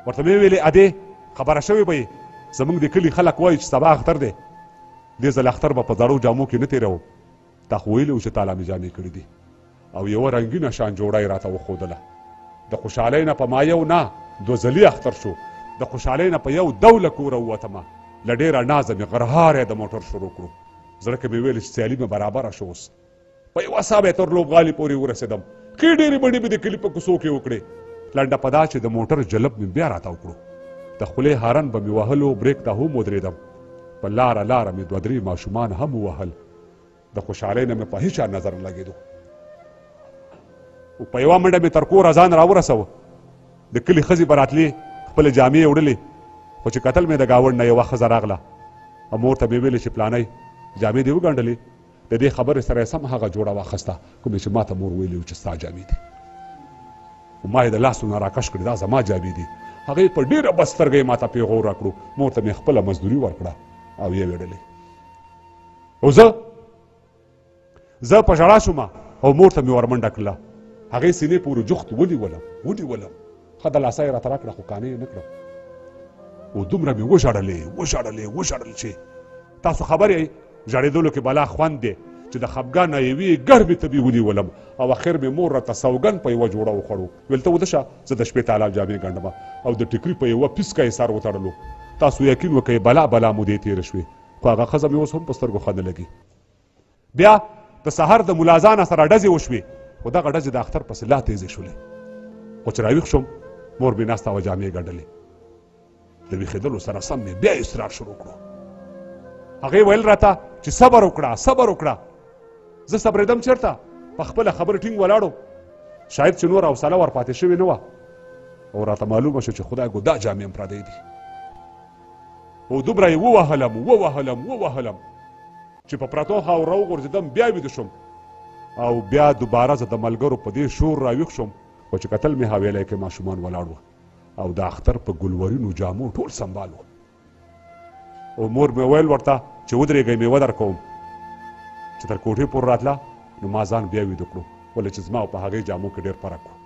ورته مې ویلې ادې خبره شوې به یې زموږ د کلي خلک وایي چې سبا اختر دی دې ځل اختر به په زړو جامو کې نه تېروم تا خو ویلي و چې تا لا مې جامې کړي دي او یوه رنګینه شان جوړه یې راته وښودله د خوشحالۍ نه په ما یو نه دوه ځلي اختر شو د خوشحالۍ نه په یو ډوله کوره ووتمه له ډېره نازه مې غرهاری د موټر شروع کړو زړه کې مې ویل چې سیالي مې برابره شو اوس په یوه ساه به یې تر لوبغالي پورې ورسېدم ښې ډېرې بڼې مې د کلي په کوڅو کې وکړې لنډه په دا چې د موټر جلب مې بیا راته وکړو د خولې هارن به مې وهلو بریک ته هم ودرېدم په لاره لاره مې دوه درې ماشومان هم ووهل د خوشحالۍ نه مې په هېچا نظر نه لګېدو په یوه منډه مې تر کوره ځان راورسوه د کلي ښځې به راتلې خپلې جامې یې وړلې خو چې کتل مې د ګاونډ نه یوه ښځه راغله او مور ته مې ویلې چې پلانی جامې دې وګنډلې د دې خبرې سره یې سم هغه جوړه واخیسته کومې چې ما ته مور ویلي و چې ستا جامې دي ما یې د لاسو نه راکش کړې دا زما جامې دي هغې په ډېره بدسترګۍ ما ته پیغور راکړو مور ته مې خپله مزدوري ورکړه او یې ویډلې او زه په ژړا شوم او مور ته مې ورمنډه کړله هغې سینې پورې جوخت ونیولم ښه د لاسه یې راته راکړه خو قانع یې نه کړم او دومره مې وژړل چې تاسو خبر یې ژړېدلو کې بلا خوند دی چې د خفګان نه یوې ګرمې تبې ونیولم او اخر مې مور راته سوګن په یوه جوړه وخوړو ویل ته وده شه زه د شپې تالا جامې ګنډم او د ټیکري په یوه پیسکه یې سر وتړلو تاسو یقین وکئ بلا مودې تېره شوې خو هغه ښځه مې اوس هم په سترګو ښه نه لګي بیا د سهار د ملازانه سره ډزې وشوې خو دغه ډزې د اختر پسې لا تیزې شولې خو چې راویښ شوم مور مې ناسته وه جامې ګنډلې د ویښېدلو سره سم مې بیا اصرار شروع کړو هغې ویل راته چې صبر وکړه زه صبرېدم چېرته په خپله خبره ټینګ ولاړو شاید چې نور حوصله ورپاتې شوې نه وه او راته معلومه شو چې خدای ګو دا جامې هم پردی دي او دومره یې ووهلم چې په پرتو خاورو راوغورځېدم بیا ویده شوم او بیا دوباره زه د ملګرو په دې شور راویښ شوم خو چې کتل مې حویلی کې ماشومان ولاړ وه او د اختر په ګلورینو جامو ټول سنبال وه او مور مې ویل ورته چې ودرېږئ میوه در کوم چې تر کوټې پورې راتله نو ما ځان بیا ویده کړو ولې چې زما او په هغې جامو کې ډېر فرق و